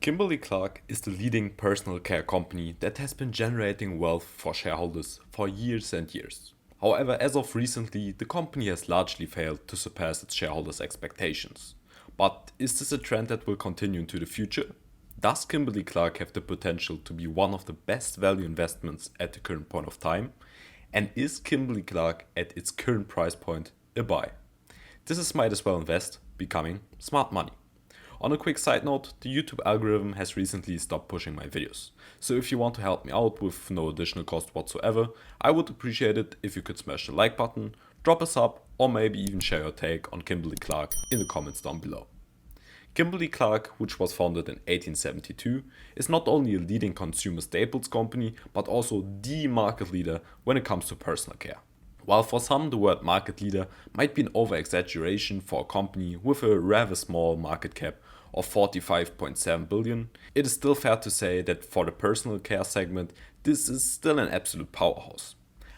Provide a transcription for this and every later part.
Kimberly Clark is the leading personal care company that has been generating wealth for shareholders for years and years. However, as of recently, the company has largely failed to surpass its shareholders' expectations. But is this a trend that will continue into the future? Does Kimberly Clark have the potential to be one of the best value investments at the current point of time? And is Kimberly Clark at its current price point a buy? This is Might As Well Invest, becoming smart money. On a quick side note, the YouTube algorithm has recently stopped pushing my videos. So if you want to help me out with no additional cost whatsoever, I would appreciate it if you could smash the like button, drop a sub, or maybe even share your take on Kimberly Clark in the comments down below. Kimberly Clark, which was founded in 1872, is not only a leading consumer staples company, but also the market leader when it comes to personal care. While for some the word market leader might be an over-exaggeration for a company with a rather small market cap of 45.7 billion, it is still fair to say that for the personal care segment, this is still an absolute powerhouse.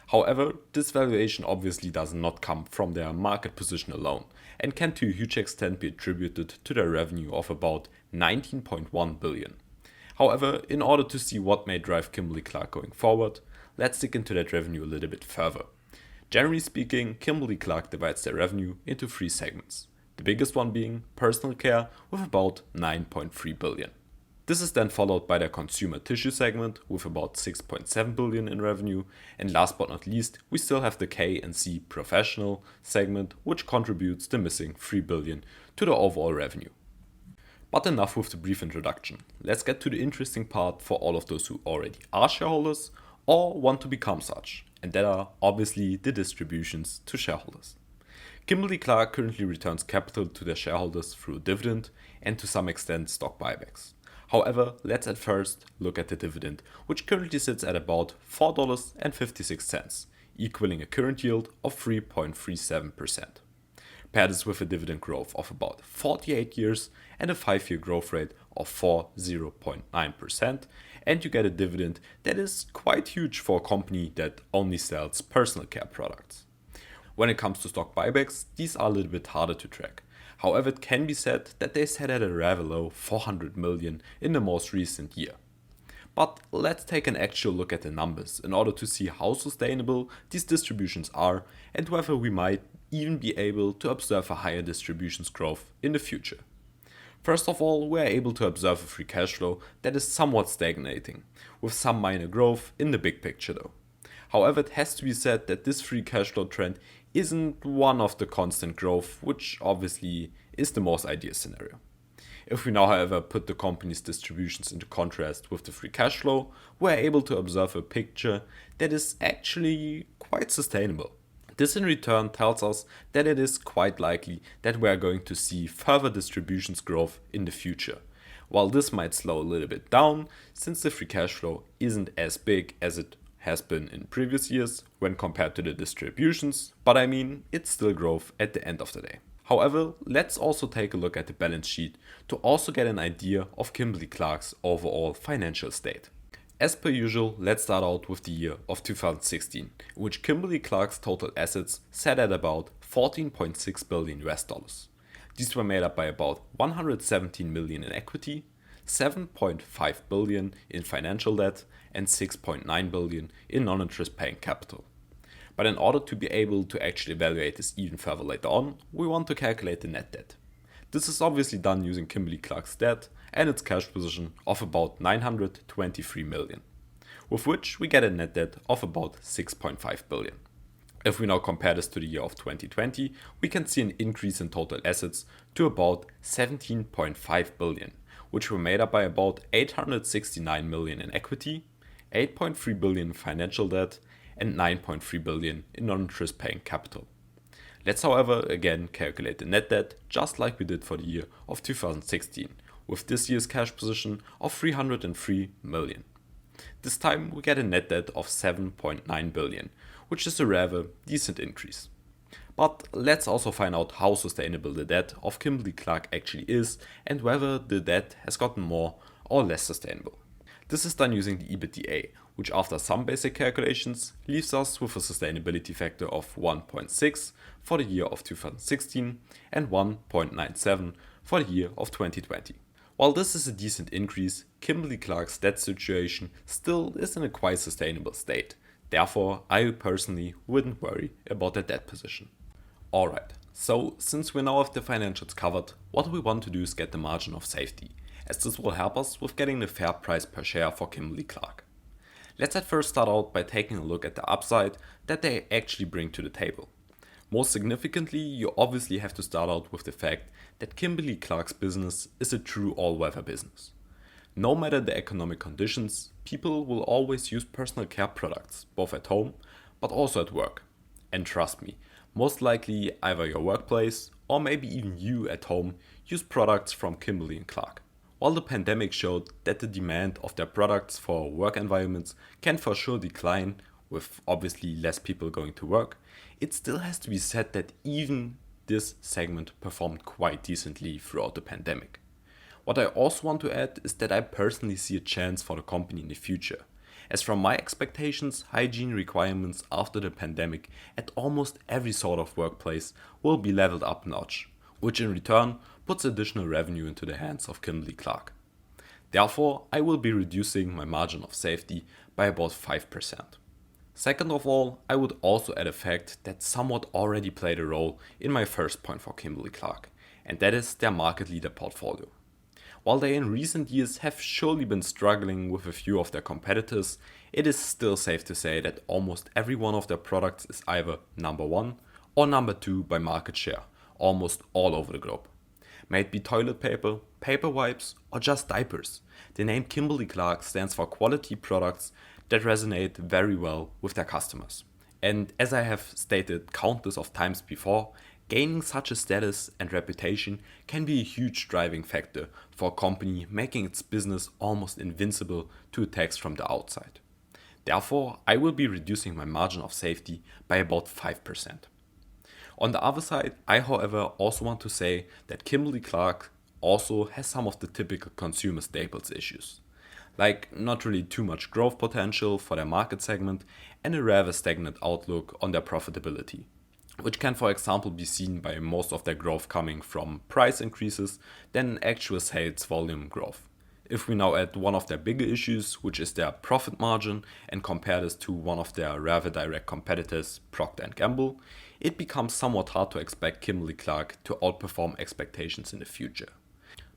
However, this valuation obviously does not come from their market position alone and can to a huge extent be attributed to their revenue of about 19.1 billion. However, in order to see what may drive Kimberly Clark going forward, let's dig into that revenue a little bit further. Generally speaking, Kimberly Clark divides their revenue into three segments, the biggest one being personal care with about 9.3 billion. This is then followed by their consumer tissue segment with about 6.7 billion in revenue, and last but not least, we still have the K&C professional segment, which contributes the missing 3 billion to the overall revenue. But enough with the brief introduction. Let's get to the interesting part for all of those who already are shareholders or want to become such, and that are obviously the distributions to shareholders. Kimberly Clark currently returns capital to their shareholders through dividend and to some extent stock buybacks. However, let's at first look at the dividend, which currently sits at about $4.56, equaling a current yield of 3.37%. Pair this with a dividend growth of about 48 years and a 5-year growth rate of 0.9%, and you get a dividend that is quite huge for a company that only sells personal care products. When it comes to stock buybacks, these are a little bit harder to track. However, it can be said that they sat at a rather low 400 million in the most recent year. But let's take an actual look at the numbers in order to see how sustainable these distributions are and whether we might even be able to observe a higher distributions growth in the future. First of all, we are able to observe a free cash flow that is somewhat stagnating, with some minor growth in the big picture though. However, it has to be said that this free cash flow trend isn't one of the constant growth, which obviously is the most ideal scenario. If we now, however, put the company's distributions into contrast with the free cash flow, we're able to observe a picture that is actually quite sustainable. This in return tells us that it is quite likely that we are going to see further distributions growth in the future. While this might slow a little bit down, since the free cash flow isn't as big as it has been in previous years when compared to the distributions, but I mean, it's still growth at the end of the day. However, let's also take a look at the balance sheet to also get an idea of Kimberly Clark's overall financial state. As per usual, let's start out with the year of 2016, in which Kimberly Clark's total assets sat at about 14.6 billion US dollars. These were made up by about 117 million in equity, 7.5 billion in financial debt, and 6.9 billion in non-interest paying capital. But in order to be able to actually evaluate this even further later on, we want to calculate the net debt. This is obviously done using Kimberly Clark's debt and its cash position of about 923 million, with which we get a net debt of about 6.5 billion. If we now compare this to the year of 2020, we can see an increase in total assets to about 17.5 billion, which were made up by about 869 million in equity, 8.3 billion in financial debt, and 9.3 billion in non-interest paying capital. Let's however again calculate the net debt just like we did for the year of 2016, with this year's cash position of 303 million. This time we get a net debt of 7.9 billion, which is a rather decent increase. But let's also find out how sustainable the debt of Kimberly Clark actually is and whether the debt has gotten more or less sustainable. This is done using the EBITDA, which after some basic calculations leaves us with a sustainability factor of 1.6 for the year of 2016 and 1.97 for the year of 2020. While this is a decent increase, Kimberly Clark's debt situation still is in a quite sustainable state. Therefore, I personally wouldn't worry about their debt position. Alright, so since we now have the financials covered, what we want to do is get the margin of safety, as this will help us with getting the fair price per share for Kimberly Clark. Let's at first start out by taking a look at the upside that they actually bring to the table. Most significantly, you obviously have to start out with the fact that Kimberly Clark's business is a true all-weather business. No matter the economic conditions, people will always use personal care products, both at home but also at work. And trust me, most likely either your workplace or maybe even you at home use products from Kimberly Clark. While the pandemic showed that the demand of their products for work environments can for sure decline, with obviously less people going to work, it still has to be said that even this segment performed quite decently throughout the pandemic. What I also want to add is that I personally see a chance for the company in the future, as from my expectations, hygiene requirements after the pandemic at almost every sort of workplace will be leveled up a notch, which in return puts additional revenue into the hands of Kimberly Clark. Therefore, I will be reducing my margin of safety by about 5%. Second of all, I would also add a fact that somewhat already played a role in my first point for Kimberly Clark, and that is their market leader portfolio. While they in recent years have surely been struggling with a few of their competitors, it is still safe to say that almost every one of their products is either number one or number two by market share, almost all over the globe. May it be toilet paper, paper wipes, or just diapers, the name Kimberly Clark stands for quality products that resonate very well with their customers. And as I have stated countless of times before, gaining such a status and reputation can be a huge driving factor for a company making its business almost invincible to attacks from the outside. Therefore, I will be reducing my margin of safety by about 5%. On the other side, I however also want to say that Kimberly Clark also has some of the typical consumer staples issues, like not really too much growth potential for their market segment and a rather stagnant outlook on their profitability, which can for example be seen by most of their growth coming from price increases than actual sales volume growth. If we now add one of their bigger issues, which is their profit margin, and compare this to one of their rather direct competitors, Procter & Gamble, it becomes somewhat hard to expect Kimberly Clark to outperform expectations in the future.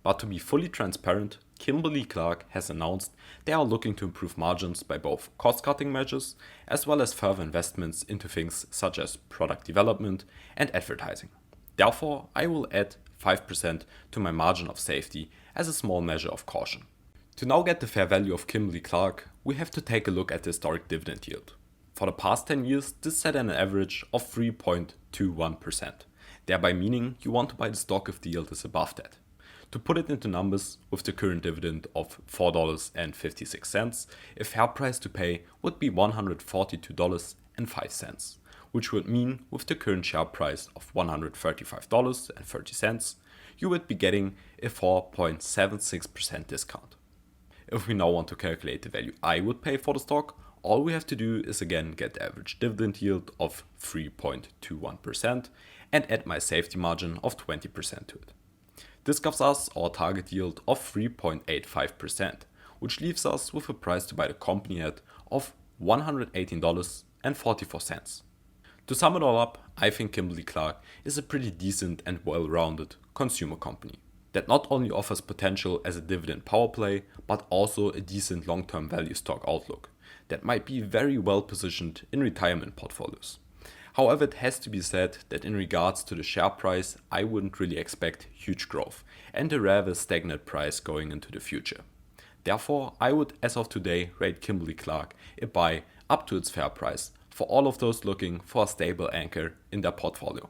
But to be fully transparent, Kimberly Clark has announced they are looking to improve margins by both cost-cutting measures as well as further investments into things such as product development and advertising. Therefore, I will add 5% to my margin of safety as a small measure of caution. To now get the fair value of Kimberly Clark, we have to take a look at the historic dividend yield. For the past 10 years, this set an average of 3.21%, thereby meaning you want to buy the stock if the yield is above that. To put it into numbers, with the current dividend of $4.56, a fair price to pay would be $142.05, which would mean with the current share price of $135.30, you would be getting a 4.76% discount. If we now want to calculate the value I would pay for the stock, all we have to do is again get the average dividend yield of 3.21% and add my safety margin of 20% to it. This gives us our target yield of 3.85%, which leaves us with a price to buy the company at of $118.44. To sum it all up, I think Kimberly Clark is a pretty decent and well-rounded consumer company that not only offers potential as a dividend power play, but also a decent long-term value stock outlook that might be very well positioned in retirement portfolios. However, it has to be said that in regards to the share price, I wouldn't really expect huge growth and a rather stagnant price going into the future. Therefore, I would as of today rate Kimberly Clark a buy up to its fair price for all of those looking for a stable anchor in their portfolio.